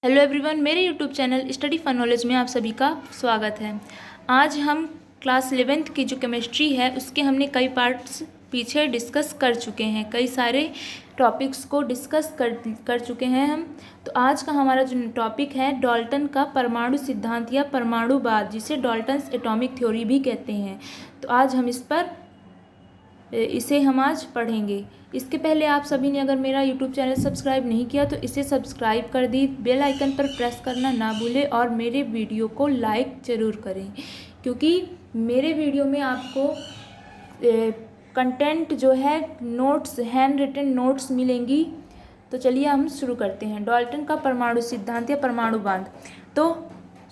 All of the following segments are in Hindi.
हेलो एवरीवन, मेरे YouTube channel study for knowledge में आप सभी का स्वागत है। आज हम क्लास 11th की जो केमिस्ट्री है उसके हमने कई पार्ट्स पीछे डिस्कस कर चुके हैं, कई सारे टॉपिक्स को डिस्कस कर चुके हैं हम। तो आज का हमारा जो टॉपिक है डाल्टन का परमाणु सिद्धांत या परमाणुवाद, जिसे डाल्टन्स एटॉमिक थ्योरी भी कहते हैं। तो आज हम इसे हम आज पढ़ेंगे। इसके पहले आप सभी ने अगर मेरा यूट्यूब चैनल सब्सक्राइब नहीं किया तो इसे सब्सक्राइब कर दी, बेल आइकन पर प्रेस करना ना भूलें और मेरे वीडियो को लाइक ज़रूर करें, क्योंकि मेरे वीडियो में आपको कंटेंट जो है नोट्स, हैंड रिटन नोट्स मिलेंगी। तो चलिए हम शुरू करते हैं डाल्टन का परमाणु सिद्धांत या परमाणुवाद। तो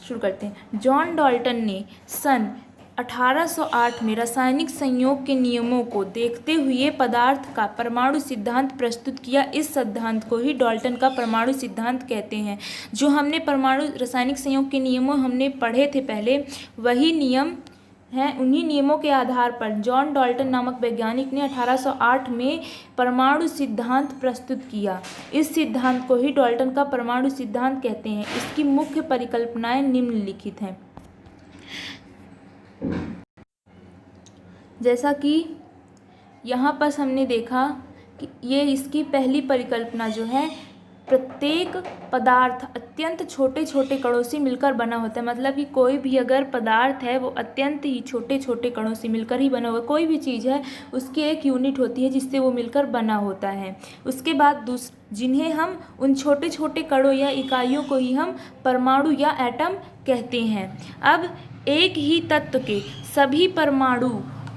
शुरू करते हैं। जॉन डाल्टन ने सन 1808 में रासायनिक संयोग के नियमों को देखते हुए पदार्थ का परमाणु सिद्धांत प्रस्तुत किया। इस सिद्धांत को ही डाल्टन का परमाणु सिद्धांत कहते हैं। जो हमने परमाणु रासायनिक संयोग के नियमों हमने पढ़े थे पहले, वही नियम हैं। उन्हीं नियमों के आधार पर जॉन डाल्टन नामक वैज्ञानिक ने 1808 में परमाणु सिद्धांत प्रस्तुत किया। इस सिद्धांत को ही डाल्टन का परमाणु सिद्धांत कहते हैं। इसकी मुख्य परिकल्पनाएं निम्नलिखित हैं। जैसा कि यहाँ पर हमने देखा कि ये इसकी पहली परिकल्पना जो है, प्रत्येक पदार्थ अत्यंत छोटे छोटे कणों से मिलकर बना होता है। मतलब कि कोई भी अगर पदार्थ है वो अत्यंत ही छोटे छोटे कणों से मिलकर ही बना हुआ। कोई भी चीज़ है उसकी एक यूनिट होती है जिससे वो मिलकर बना होता है। उसके बाद जिन्हें हम उन छोटे छोटे कणों या इकाइयों को ही हम परमाणु या एटम कहते हैं। अब एक ही तत्व के सभी परमाणु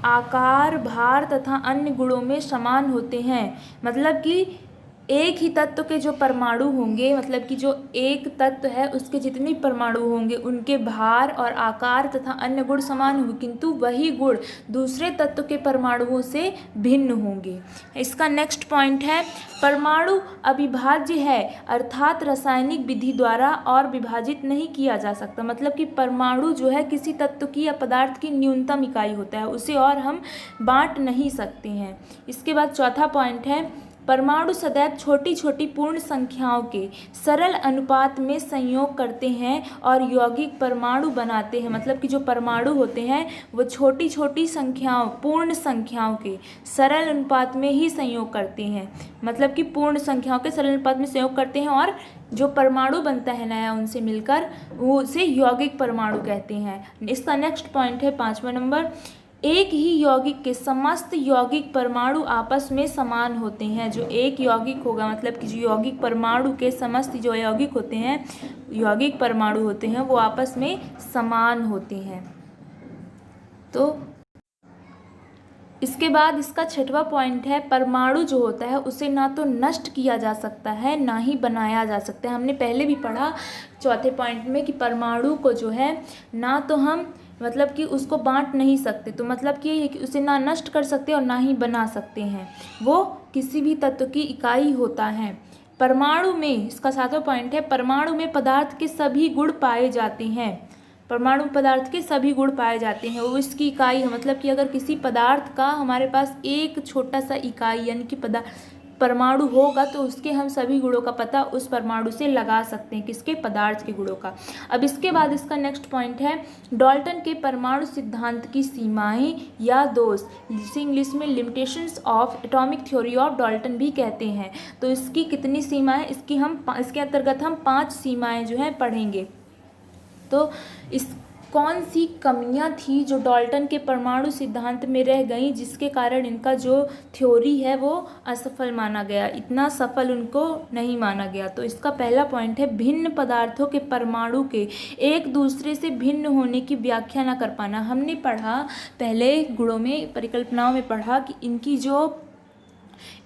आकार, भार तथा अन्य गुणों में समान होते हैं। मतलब कि एक ही तत्व के जो परमाणु होंगे, मतलब कि जो एक तत्व है उसके जितने परमाणु होंगे उनके भार और आकार तथा अन्य गुण समान होंगे, किंतु वही गुण दूसरे तत्व के परमाणुओं से भिन्न होंगे। इसका नेक्स्ट पॉइंट है, परमाणु अविभाज्य है, अर्थात रासायनिक विधि द्वारा और विभाजित नहीं किया जा सकता। मतलब कि परमाणु जो है किसी तत्व की या पदार्थ की न्यूनतम इकाई होता है, उसे और हम बांट नहीं सकते हैं। इसके बाद चौथा पॉइंट है, परमाणु सदैव छोटी छोटी पूर्ण संख्याओं के सरल अनुपात में संयोग करते हैं और यौगिक परमाणु बनाते हैं। मतलब कि जो परमाणु होते हैं वो छोटी छोटी संख्याओं, पूर्ण संख्याओं के सरल अनुपात में ही संयोग करते हैं। मतलब कि पूर्ण संख्याओं के सरल अनुपात में संयोग करते हैं और जो परमाणु बनता है नया उनसे मिलकर, वो उसे यौगिक परमाणु कहते हैं। इसका नेक्स्ट पॉइंट है 5वां नंबर, एक ही यौगिक के समस्त यौगिक परमाणु आपस में समान होते हैं। जो एक यौगिक होगा, मतलब कि जो यौगिक परमाणु के समस्त जो यौगिक होते हैं, यौगिक परमाणु होते हैं, वो आपस में समान होते हैं। तो इसके बाद इसका 6वां पॉइंट है, परमाणु जो होता है उसे ना तो नष्ट किया जा सकता है ना ही बनाया जा सकता है। हमने पहले भी पढ़ा चौथे पॉइंट में कि परमाणु को जो है ना तो हम मतलब कि उसको बांट नहीं सकते, तो मतलब कि ये कि उसे ना नष्ट कर सकते और ना ही बना सकते हैं। वो किसी भी तत्व की इकाई होता है। परमाणु में, इसका 7वां पॉइंट है, परमाणु में पदार्थ के सभी गुण पाए जाते हैं। परमाणु पदार्थ के सभी गुण पाए जाते हैं, वो इसकी इकाई है। मतलब कि अगर किसी पदार्थ का हमारे पास एक छोटा सा इकाई यानी कि परमाणु होगा तो उसके हम सभी गुणों का पता उस परमाणु से लगा सकते हैं, किसके, पदार्थ के गुणों का। अब इसके बाद इसका नेक्स्ट पॉइंट है, डाल्टन के परमाणु सिद्धांत की सीमाएं या दोष, जिसे इंग्लिश में limitations of atomic theory of Dalton भी कहते हैं। तो इसकी कितनी सीमाएं, इसके अंतर्गत हम 5 सीमाएं जो हैं पढ़ेंगे। तो इस कौन सी कमियां थी जो डाल्टन के परमाणु सिद्धांत में रह गई, जिसके कारण इनका जो थ्योरी है वो असफल माना गया, इतना सफल उनको नहीं माना गया। तो इसका पहला पॉइंट है, भिन्न पदार्थों के परमाणु के एक दूसरे से भिन्न होने की व्याख्या न कर पाना। हमने पढ़ा पहले गुणों में, परिकल्पनाओं में पढ़ा कि इनकी जो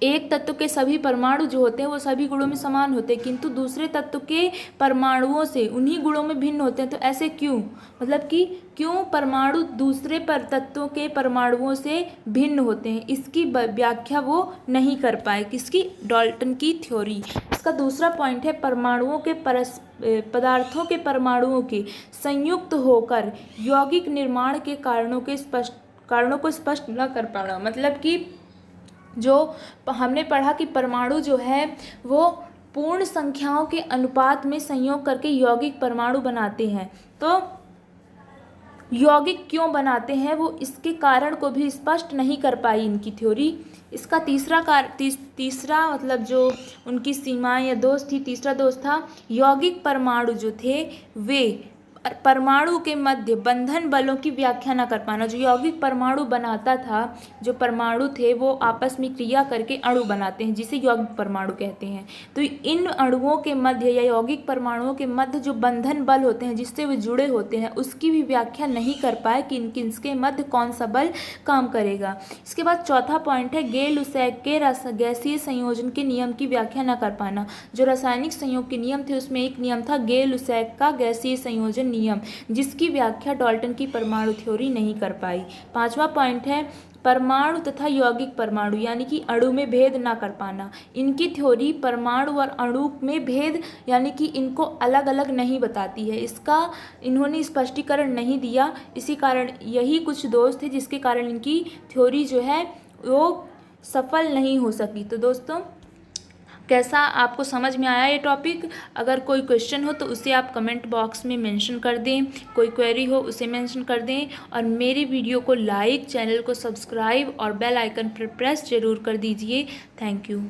एक तत्व के सभी परमाणु जो होते हैं वो सभी गुणों में समान होते हैं, किंतु दूसरे तत्व के परमाणुओं से उन्हीं गुणों में भिन्न होते हैं। तो ऐसे क्यों, मतलब कि क्यों परमाणु दूसरे तत्वों के परमाणुओं से भिन्न होते हैं, इसकी व्याख्या वो नहीं कर पाए, किसकी, डाल्टन की थ्योरी। इसका दूसरा पॉइंट है, परमाणुओं के पदार्थों के परमाणुओं के संयुक्त होकर यौगिक निर्माण के कारणों को स्पष्ट न कर पाना। मतलब कि जो हमने पढ़ा कि परमाणु जो है वो पूर्ण संख्याओं के अनुपात में संयोग करके यौगिक परमाणु बनाते हैं। तो यौगिक क्यों बनाते हैं वो इसके कारण को भी स्पष्ट नहीं कर पाई इनकी थ्योरी। इसका तीसरा मतलब जो उनकी सीमाएं या दोष थी, तीसरा दोष था यौगिक परमाणु जो थे वे परमाणु के मध्य बंधन बलों की व्याख्या न कर पाना। जो यौगिक परमाणु बनाता था, जो परमाणु थे वो आपस में क्रिया करके अणु बनाते हैं जिसे यौगिक परमाणु कहते हैं। तो इन अणुओं के मध्य या यौगिक परमाणुओं के मध्य जो बंधन बल होते हैं जिससे वे जुड़े होते हैं उसकी भी व्याख्या नहीं कर पाए कि इनके मध्य कौन सा बल काम करेगा। इसके बाद चौथा पॉइंट है गे-लुसैक के गैसीय संयोजन के नियम की व्याख्या न कर पाना। जो रासायनिक संयोग के नियम थे उसमें एक नियम था गे-लुसैक का गैसीय संयोजन नियम, जिसकी व्याख्या डाल्टन की परमाणु थ्योरी नहीं कर पाई। पांचवा पॉइंट है परमाणु तथा यौगिक परमाणु यानी कि अणु में भेद ना कर पाना। इनकी थ्योरी परमाणु और अणु में भेद यानी कि इनको अलग अलग नहीं बताती है, इसका इन्होंने स्पष्टीकरण नहीं दिया। इसी कारण यही कुछ दोष थे जिसके कारण इनकी थ्योरी जो है वो सफल नहीं हो सकी। तो दोस्तों कैसा आपको समझ में आया ये टॉपिक? अगर कोई क्वेश्चन हो तो उसे आप कमेंट बॉक्स में मेंशन कर दें, कोई क्वेरी हो उसे मेंशन कर दें, और मेरी वीडियो को लाइक, चैनल को सब्सक्राइब और बेल आइकन पर प्रेस जरूर कर दीजिए। Thank you.